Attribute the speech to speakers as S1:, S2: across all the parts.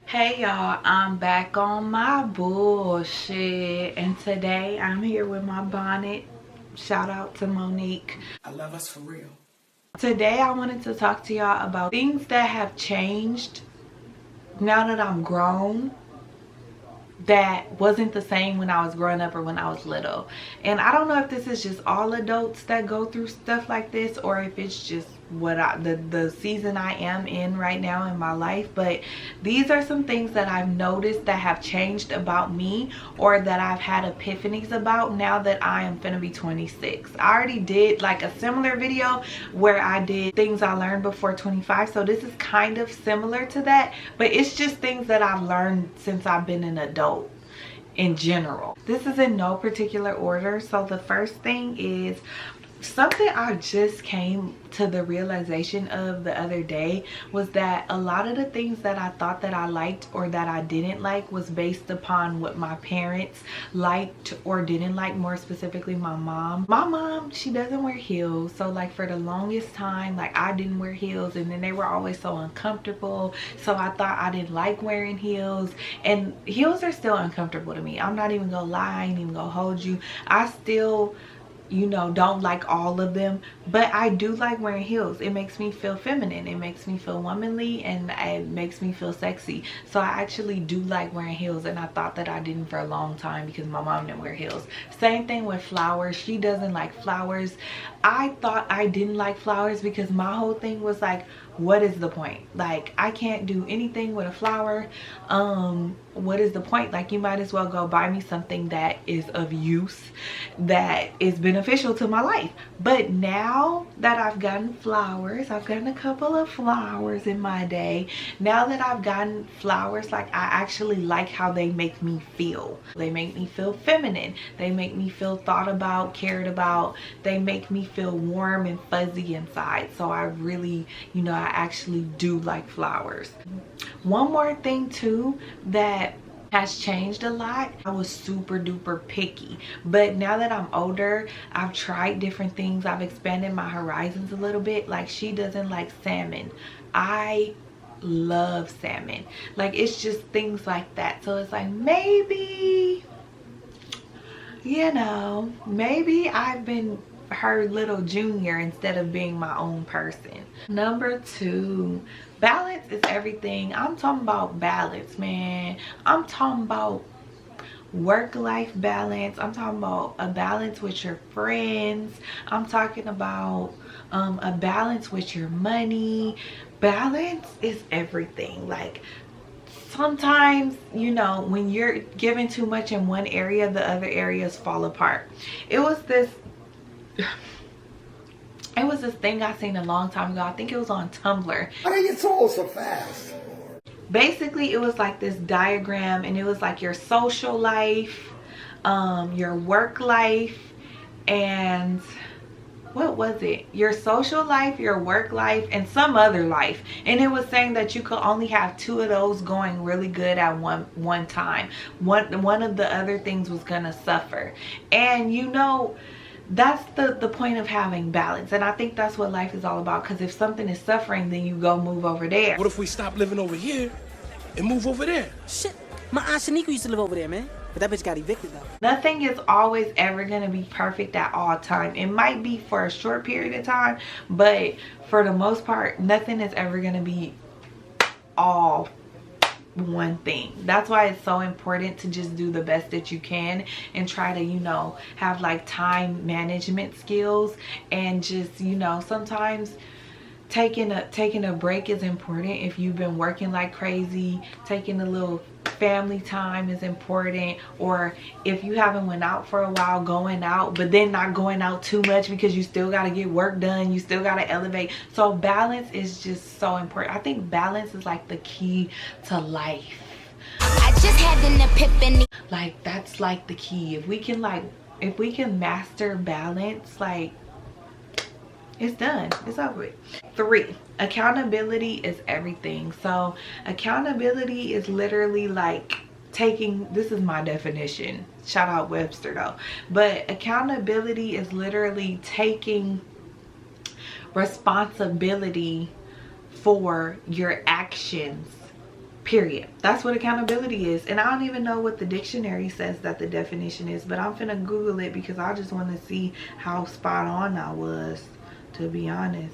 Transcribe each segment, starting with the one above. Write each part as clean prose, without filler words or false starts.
S1: Hey y'all, I'm back on my bullshit, and today I'm here with my bonnet. Shout out to Monique.
S2: I love us for real.
S1: Today I wanted to talk to y'all about things that have changed now that I'm grown that wasn't the same when I was growing up or when I was little. And I don't know if this is just all adults that go through stuff like this, or if it's just what the season I am in right now in my life. But these are some things that I've noticed that have changed about me, or that I've had epiphanies about now that I am finna be 26. I already did like a similar video where I did things I learned before 25, so this is kind of similar to that, but it's just things that I've learned since I've been an adult in general. This is in no particular order. So the first thing is something I just came to the realization of the other day, was that a lot of the things that I thought that I liked or that I didn't like was based upon what my parents liked or didn't like. More specifically, my mom, she doesn't wear heels. So like for the longest time, like I didn't wear heels, and then they were always so uncomfortable, so I thought I didn't like wearing heels. And heels are still uncomfortable to me. I'm not even gonna lie, I ain't even gonna hold you. I still, you know, don't like all of them, but I do like wearing heels. It makes me feel feminine, it makes me feel womanly, and it makes me feel sexy. So I actually do like wearing heels, and I thought that I didn't for a long time because my mom didn't wear heels. Same thing with flowers. She doesn't like flowers. I thought I didn't like flowers because my whole thing was like, what is the point? Like, I can't do anything with a flower. What is the point? Like, you might as well go buy me something that is of use, that is beneficial to my life. But now that I've gotten flowers, I've gotten a couple of flowers in my day. Now that I've gotten flowers, like, I actually like how they make me feel. They make me feel feminine. They make me feel thought about, cared about. They make me feel warm and fuzzy inside. So I really, you know, I actually do like flowers. One more thing too that has changed a lot. I was super duper picky, but now that I'm older, I've tried different things. I've expanded my horizons a little bit. Like, she doesn't like salmon. I love salmon. Like, it's just things like that. So it's like, maybe, you know, maybe I've been her little junior instead of being my own person. Number two, balance is everything. I'm talking about balance, man. I'm talking about work-life balance. I'm talking about a balance with your friends. I'm talking about a balance with your money. Balance is everything. Like, sometimes, you know, when you're giving too much in one area, the other areas fall apart. It was this thing I seen a long time ago. I think it was on Tumblr.
S2: How do you get old so fast?
S1: Basically, it was like this diagram, and it was like your social life, your work life, and what was it? Your social life, your work life, and some other life. And it was saying that you could only have two of those going really good at one time. One of the other things was gonna suffer. And you know, that's the point of having balance. And I think that's what life is all about, because if something is suffering, then you go move over there.
S3: What if we stop living over here and move over there?
S4: Shit, my aunt Shaniqua used to live over there, man. But that bitch got evicted though.
S1: Nothing is always ever gonna be perfect at all time. It might be for a short period of time, but for the most part, nothing is ever gonna be all one thing. That's why it's so important to just do the best that you can and try to, you know, have like time management skills. And just, you know, sometimes taking a break is important. If you've been working like crazy, taking a little family time is important. Or if you haven't went out for a while, going out, but then not going out too much because you still got to get work done, you still got to elevate. So balance is just so important. I think balance is like the key to life.
S5: I just had an epiphany.
S1: Like, that's like the key. If we can master balance, like, it's done. It's over with. 3, accountability is everything. So accountability is literally like taking, this is my definition, shout out Webster though, but accountability is literally taking responsibility for your actions, period. That's what accountability is. And I don't even know what the dictionary says that the definition is, but I'm finna Google it because I just want to see how spot on I was, to be honest.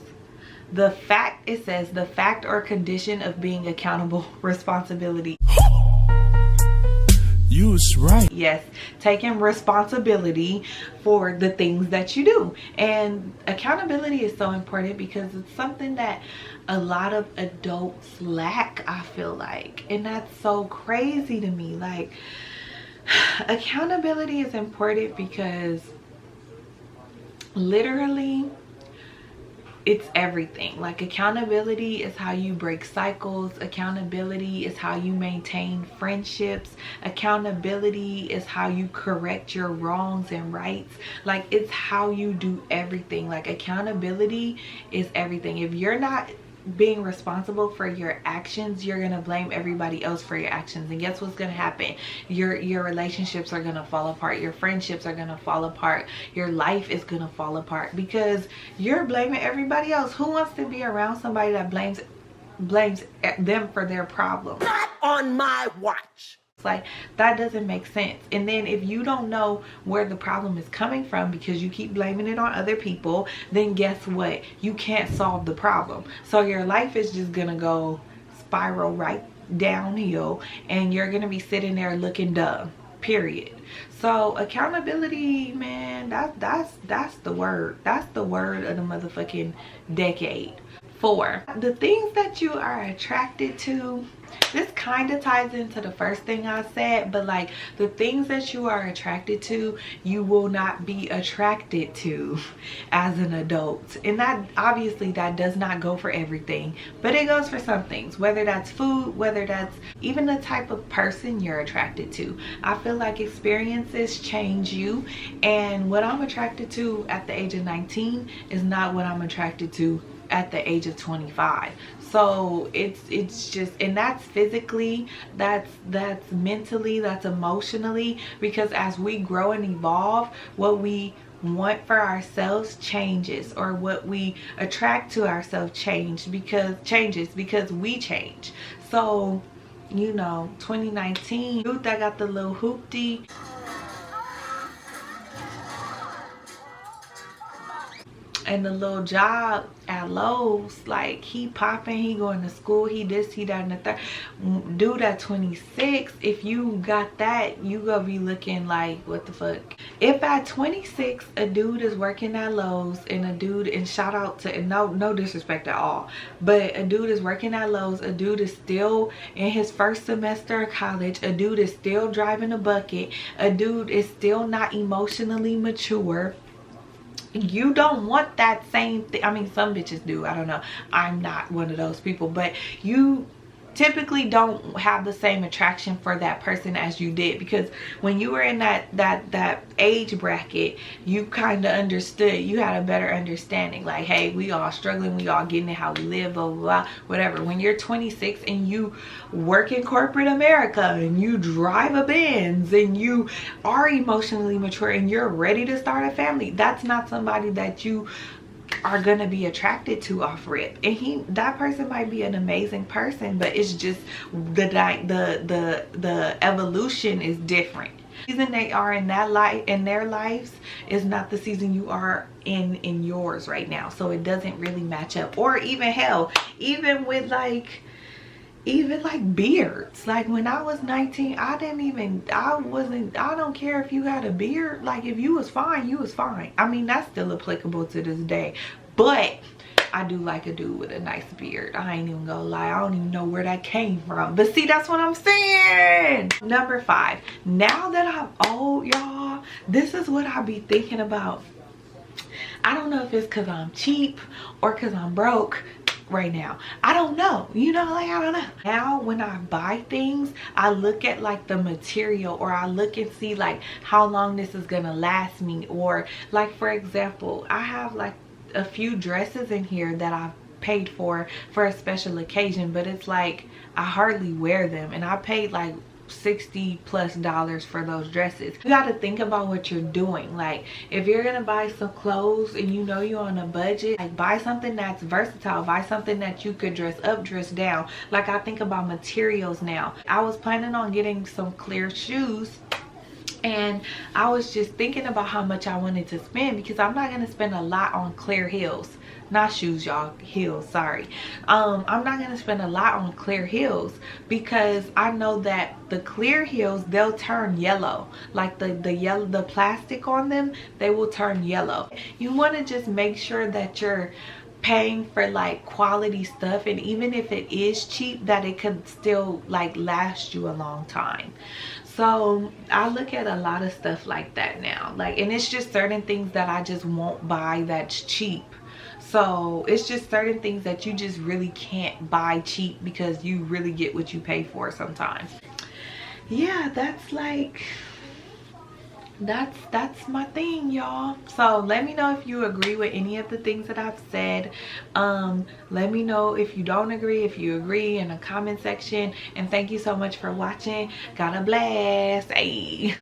S1: The fact, it says the fact or condition of being accountable, responsibility.
S3: You was right.
S1: Yes, taking responsibility for the things that you do. And accountability is so important because it's something that a lot of adults lack, I feel like. And that's so crazy to me. Like, accountability is important because literally it's everything. Like, accountability is how you break cycles. Accountability is how you maintain friendships. Accountability is how you correct your wrongs and rights. Like, it's how you do everything. Like, accountability is everything. If you're not being responsible for your actions, you're gonna blame everybody else for your actions, and guess what's gonna happen? Your relationships are gonna fall apart, your friendships are gonna fall apart, your life is gonna fall apart because you're blaming everybody else. Who wants to be around somebody that blames them for their problems?
S2: Not on my watch.
S1: Like, that doesn't make sense. And then if you don't know where the problem is coming from because you keep blaming it on other people, then guess what? You can't solve the problem. So your life is just gonna go spiral right downhill, and you're gonna be sitting there looking dumb, period. So accountability, man, that's the word. That's the word of the motherfucking decade. 4, the things that you are attracted to. This kind of ties into the first thing I said, but like, the things that you are attracted to, you will not be attracted to as an adult. And that, obviously, that does not go for everything, but it goes for some things, whether that's food, whether that's even the type of person you're attracted to. I feel like experiences change you, and what I'm attracted to at the age of 19 is not what I'm attracted to at the age of 25. So it's just, and that's physically, that's mentally, that's emotionally, because as we grow and evolve, what we want for ourselves changes, or what we attract to ourselves changes because we change. So, you know, 2019, dude that got the little hoopty and the little job at Lowe's, like, he popping, he going to school, he this, he that, and the third. Dude at 26, if you got that, you gonna be looking like, what the fuck? If at 26 a dude is working at Lowe's, and a dude, and shout out to, and no disrespect at all, but a dude is working at Lowe's, a dude is still in his first semester of college, a dude is still driving a bucket, a dude is still not emotionally mature, you don't want that same thing. I mean, some bitches do, I don't know, I'm not one of those people, but you typically don't have the same attraction for that person as you did, because when you were in that age bracket, you kind of understood, you had a better understanding, like, hey, we all struggling, we all getting it how we live, blah blah blah, whatever. When you're 26 and you work in corporate America and you drive a Benz and you are emotionally mature and you're ready to start a family, that's not somebody that you are gonna be attracted to off rip. And that person might be an amazing person, but it's just the evolution is different. The season they are in that life, in their lives, is not the season you are in yours right now, so it doesn't really match up. Or even, hell, even with like beards, like when I was 19, I don't care if you had a beard. Like, if you was fine, you was fine. I mean, that's still applicable to this day, but I do like a dude with a nice beard. I ain't even gonna lie, I don't even know where that came from, but see, that's what I'm saying. Number 5, now that I'm old, y'all, this is what I be thinking about. I don't know if it's because I'm cheap or because I'm broke right now. I don't know, you know, like, I don't know. Now when I buy things, I look at like the material, or I look and see like how long this is gonna last me. Or like, for example, I have like a few dresses in here that I've paid for a special occasion, but it's like I hardly wear them, and I paid like $60+ for those dresses. You got to think about what you're doing. Like, if you're gonna buy some clothes and you know you're on a budget, like, buy something that's versatile, buy something that you could dress up, dress down. Like, I think about materials now. I was planning on getting some clear shoes, and I was just thinking about how much I wanted to spend, because I'm not gonna spend a lot on clear heels. Not shoes, y'all, heels, sorry. I'm not gonna spend a lot on clear heels, because I know that the clear heels, they'll turn yellow. Like the plastic on them, they will turn yellow. You want to just make sure that you're paying for like quality stuff, and even if it is cheap, that it could still like last you a long time. So I look at a lot of stuff like that now, like, and it's just certain things that I just won't buy that's cheap. So it's just certain things that you just really can't buy cheap, because you really get what you pay for sometimes. Yeah, that's like, that's my thing, y'all. So let me know if you agree with any of the things that I've said. Let me know if you don't agree, if you agree, in the comment section. And thank you so much for watching. God bless. Hey.